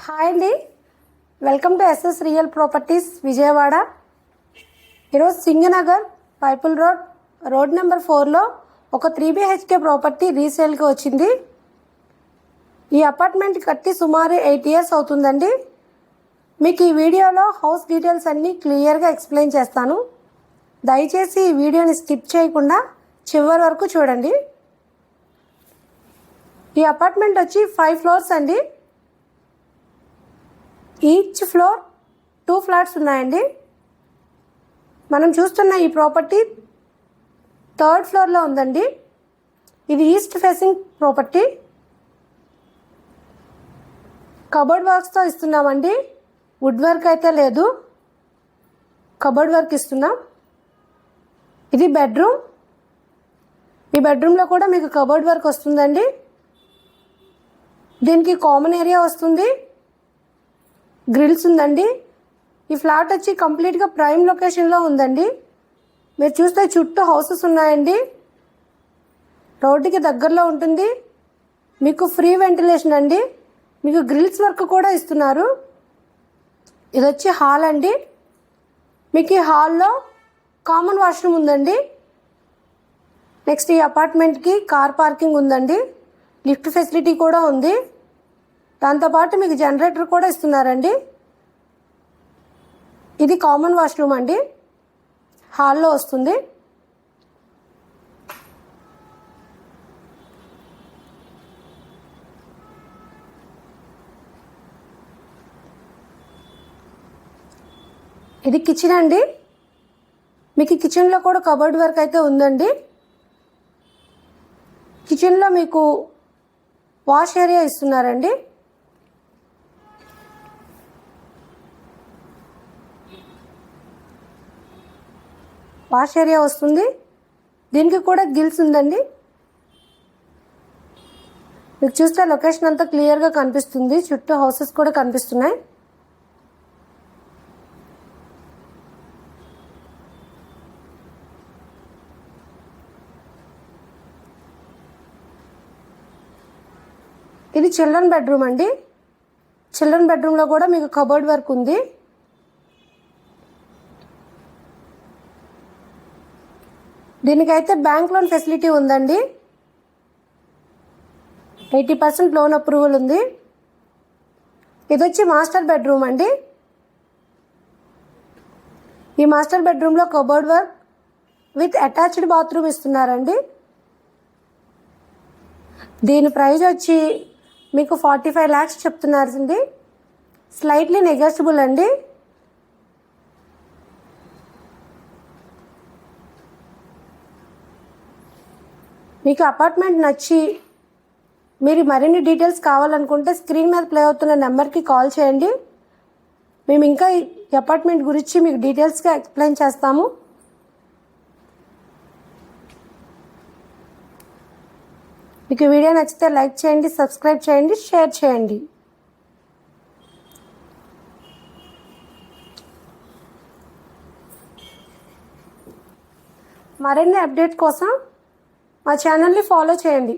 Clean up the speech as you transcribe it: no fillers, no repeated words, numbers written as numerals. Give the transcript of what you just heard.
Hi అండి, welcome to SS real properties Vijayawada. ఈరోజు Singanagar Pipula road number 4లో ఒక 3BHK ప్రాపర్టీ రీసేల్కి వచ్చింది. ఈ అపార్ట్మెంట్ కట్టి సుమారు 8 years అవుతుందండి. మీకు ఈ వీడియోలో హౌస్ డీటెయిల్స్ అన్నీ క్లియర్గా ఎక్స్ప్లెయిన్ చేస్తాను. దయచేసి ఈ వీడియోని స్కిప్ చేయకుండా చివరి వరకు చూడండి. ఈ అపార్ట్మెంట్ వచ్చి 5 floors అండి. ఈచ్ ఫ్లోర్ 2 flats ఉన్నాయండి. మనం చూస్తున్న ఈ ప్రాపర్టీ 3rd floorలో ఉందండి. ఇది ఈస్ట్ ఫేసింగ్ ప్రాపర్టీ. కబోర్డ్ వర్క్స్తో ఇస్తున్నామండి. వుడ్ వర్క్ అయితే లేదు, కబోర్డ్ వర్క్ ఇస్తున్నాం. ఇది బెడ్రూమ్. ఈ బెడ్రూమ్లో కూడా మీకు కబోర్డ్ వర్క్ వస్తుందండి. దీనికి కామన్ ఏరియా వస్తుంది, గ్రిల్స్ ఉందండి. ఈ ఫ్లాట్ వచ్చి కంప్లీట్గా ప్రైమ్ లొకేషన్లో ఉందండి. మీరు చూస్తే చుట్టూ హౌసెస్ ఉన్నాయండి. రోడ్డుకి దగ్గరలో ఉంటుంది. మీకు ఫ్రీ వెంటిలేషన్ అండి. మీకు గ్రిల్స్ వర్క్ కూడా ఇస్తున్నారు. ఇది వచ్చి హాల్ అండి. మీకు ఈ హాల్లో కామన్ వాష్రూమ్ ఉందండి. నెక్స్ట్ ఈ అపార్ట్మెంట్కి కార్ పార్కింగ్ ఉందండి. లిఫ్ట్ ఫెసిలిటీ కూడా ఉంది. దాంతోపాటు మీకు జనరేటర్ కూడా ఇస్తున్నారండి. ఇది కామన్ వాష్రూమ్ అండి, హాల్లో వస్తుంది. ఇది కిచెన్ అండి. మీకు కిచెన్లో కూడా కబోర్డ్ వర్క్ అయితే ఉందండి. కిచెన్లో మీకు వాష్ ఏరియా ఇస్తున్నారండి. వాష్ ఏరియా వస్తుంది. దీనికి కూడా గిల్స్ ఉందండి. మీకు చూస్తే లొకేషన్ అంతా క్లియర్గా కనిపిస్తుంది. చుట్టూ హౌసెస్ కూడా కనిపిస్తున్నాయి. ఇది చిల్డ్రన్ బెడ్రూమ్ అండి. చిల్డ్రన్ బెడ్రూమ్లో కూడా మీకు కబోర్డ్ వర్క్ ఉంది. దీనికైతే బ్యాంక్ లోన్ ఫెసిలిటీ ఉందండి. 80% లోన్ అప్రూవల్ ఉంది. ఇది వచ్చి మాస్టర్ బెడ్రూమ్ అండి. ఈ మాస్టర్ బెడ్రూమ్లో cupboard work with attached bathroom ఇస్తున్నారండి. దీని ప్రైస్ వచ్చి మీకు 45 lakhs చెప్తున్నారండి. స్లైట్లీ నెగోషియబుల్ అండి. మీకు అపార్ట్మెంట్ నచ్చి మీరు మరిన్ని డీటెయిల్స్ కావాలనుకుంటే స్క్రీన్ మీద ప్లే అవుతున్న నెంబర్కి కాల్ చేయండి. మేము ఇంకా ఈ అపార్ట్మెంట్ గురించి మీకు డీటెయిల్స్గా ఎక్స్ప్లెయిన్ చేస్తాము. మీకు వీడియో నచ్చితే లైక్ చేయండి, సబ్స్క్రైబ్ చేయండి, షేర్ చేయండి. మరిన్ని అప్డేట్ కోసం మా ఛానల్ని ఫాలో చేయండి.